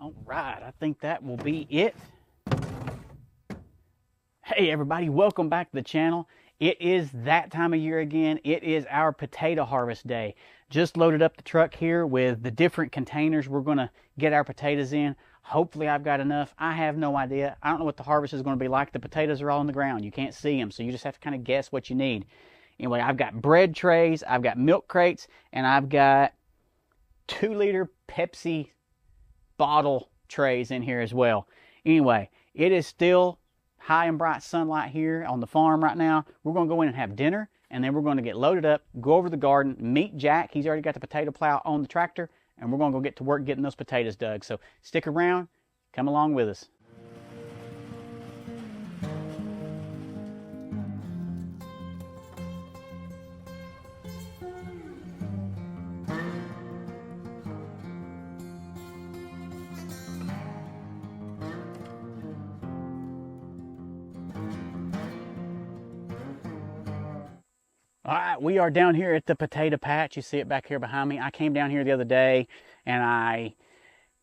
All right, I think that will be it. Hey everybody, welcome back to the channel. It is that time of year again. It is our potato harvest day. Just loaded up the truck here with the different containers we're going to get our potatoes in. Hopefully I've got enough. I have no idea. I don't know what the harvest is going to be like. The potatoes are all on the ground. You can't see them, so you just have to kind of guess what you need. Anyway, I've got bread trays, I've got milk crates, and I've got 2-liter Pepsi bottle trays in here as well. Anyway, it is still high and bright sunlight here on the farm right now. We're going to go in and have dinner, and then we're going to get loaded up, go over the garden, meet Jack. He's already got the potato plow on the tractor, and we're going to go get to work getting those potatoes dug. So stick around, come along with us. All right, we are down here at the potato patch. You see it back here behind me. I came down here the other day and I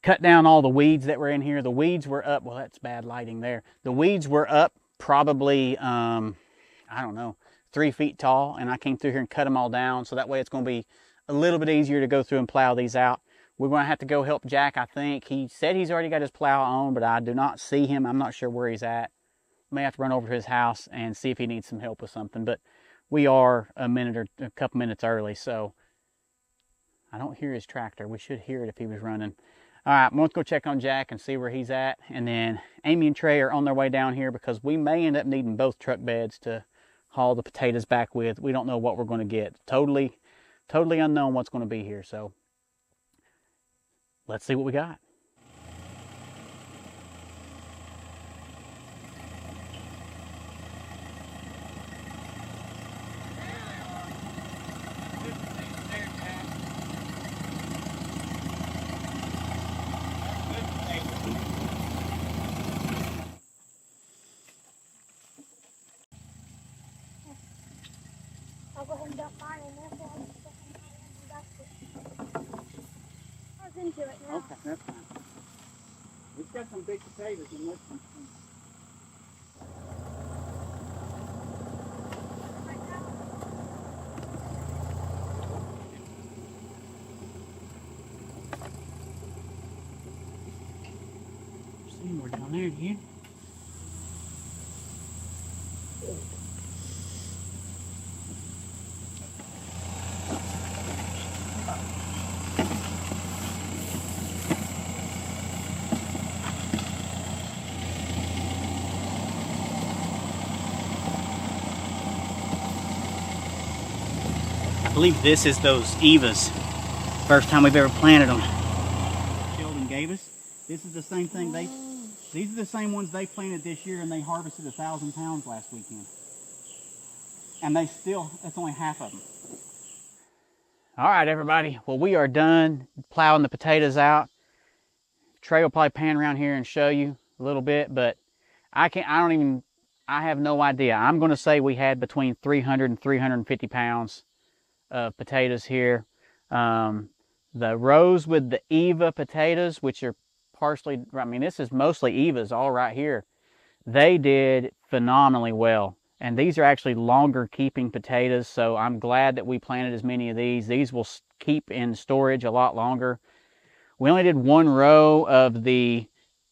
cut down all the weeds that were in here. The weeds were up, well, that's bad lighting there. The weeds were up probably, I don't know, 3 feet tall, and I came through here and cut them all down, so that way it's going to be a little bit easier to go through and plow these out. We're going to have to go help Jack, I think. He said he's already got his plow on, but I do not see him. I'm not sure where he's at. May have to run over to his house and see if he needs some help with something, but we are a couple minutes early, so I don't hear his tractor. We should hear it if he was running. All right, let's go check on Jack and see where he's at. And then Amy and Trey are on their way down here because we may end up needing both truck beds to haul the potatoes back with. We don't know what we're going to get. Totally unknown what's going to be here. So let's see what we got. I'll go ahead and dump mine in there so I was into it now. Okay, that's fine. We've got some big potatoes in this one. See more down there, do you? I believe this is those Evas. First time we've ever planted them. Sheldon gave us. This is the same thing these are the same ones they planted this year, and they harvested 1,000 pounds last weekend. And that's only half of them. All right, everybody. Well, we are done plowing the potatoes out. Trey will probably pan around here and show you a little bit, but I have no idea. I'm going to say we had between 300 and 350 pounds of potatoes here. The rows with the Eva potatoes, which are partially, I mean, this is mostly Evas all right here. They did phenomenally well. And these are actually longer keeping potatoes, so I'm glad that we planted as many of these. These will keep in storage a lot longer. We only did 1 row of the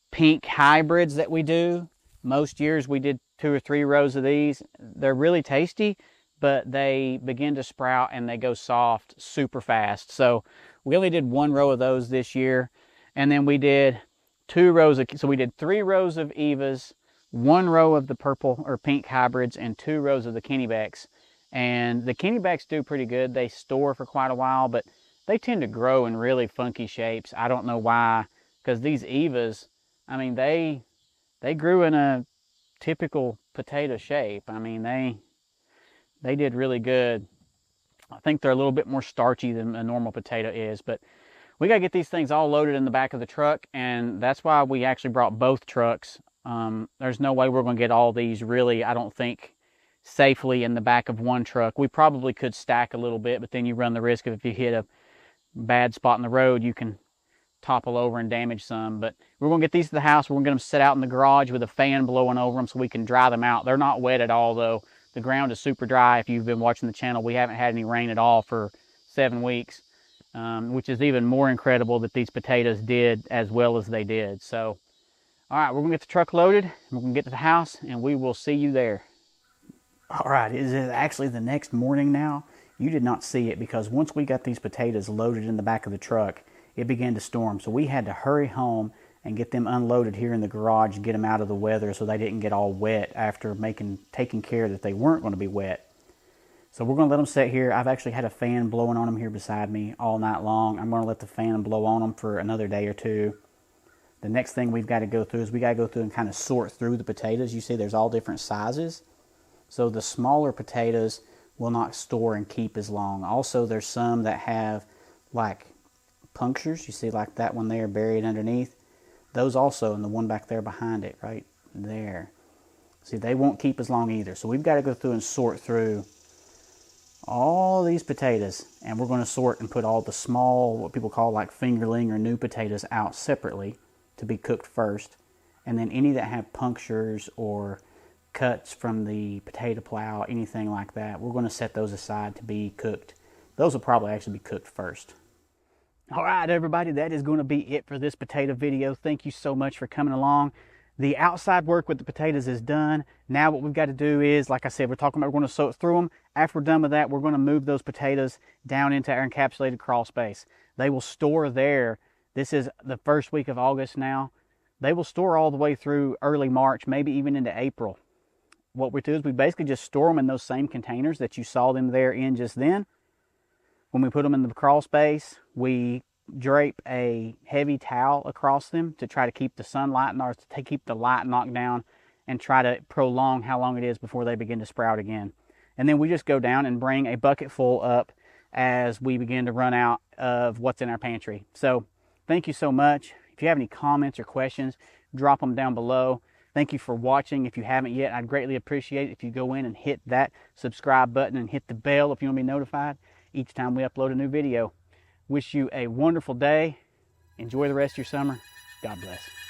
pink hybrids that we do. Most years we did 2 or 3 rows of these. They're really tasty, but they begin to sprout and they go soft super fast. So we only did 1 row of those this year. And then we did 2 rows of, so we did 3 rows of Evas, 1 row of the purple or pink hybrids, and 2 rows of the Kennybecks. And the Kennybecks do pretty good. They store for quite a while, but they tend to grow in really funky shapes. I don't know why, because these Evas, I mean, they grew in a typical potato shape. I mean, they did really good. I think they're a little bit more starchy than a normal potato is, but we got to get these things all loaded in the back of the truck, and that's why we actually brought both trucks. There's no way we're going to get all these really, I don't think, safely in the back of one truck. We probably could stack a little bit, but then you run the risk of if you hit a bad spot in the road, you can topple over and damage some. But we're going to get these to the house. We're going to get them set out in the garage with a fan blowing over them so we can dry them out. They're not wet at all, though. The ground is super dry. If you've been watching the channel, we haven't had any rain at all for 7 weeks, which is even more incredible that these potatoes did as well as they did. So, all right, we're going to get the truck loaded. We're going to get to the house, and we will see you there. All right, it is actually the next morning now. You did not see it because once we got these potatoes loaded in the back of the truck, it began to storm. So we had to hurry home and get them unloaded here in the garage and get them out of the weather so they didn't get all wet after taking care that they weren't going to be wet. So we're going to let them sit here. I've actually had a fan blowing on them here beside me all night long. I'm going to let the fan blow on them for another day or two. The next thing we've got to go through is we got to go through and kind of sort through the potatoes. You see there's all different sizes. So the smaller potatoes will not store and keep as long. Also, there's some that have like punctures. You see like that one there buried underneath. Those also, and the one back there behind it, right there. See, they won't keep as long either. So we've got to go through and sort through all these potatoes. And we're going to sort and put all the small, what people call like fingerling or new potatoes out separately to be cooked first. And then any that have punctures or cuts from the potato plow, anything like that, we're going to set those aside to be cooked. Those will probably actually be cooked first. All right, everybody, that is going to be it for this potato video. Thank you so much for coming along. The outside work with the potatoes is done. Now what we've got to do is, like I said, we're going to soak through them. After we're done with that, we're going to move those potatoes down into our encapsulated crawl space. They will store there. This is the first week of August now. They will store all the way through early March, maybe even into April. What we do is we basically just store them in those same containers that you saw them there in just then. When we put them in the crawl space, we drape a heavy towel across them to try to keep the sunlight or to keep the light knocked down and try to prolong how long it is before they begin to sprout again. And then we just go down and bring a bucket full up as we begin to run out of what's in our pantry. So thank you so much. If you have any comments or questions, drop them down below. Thank you for watching. If you haven't yet, I'd greatly appreciate it if you go in and hit that subscribe button and hit the bell if you want to be notified each time we upload a new video. Wish you a wonderful day. Enjoy the rest of your summer. God bless.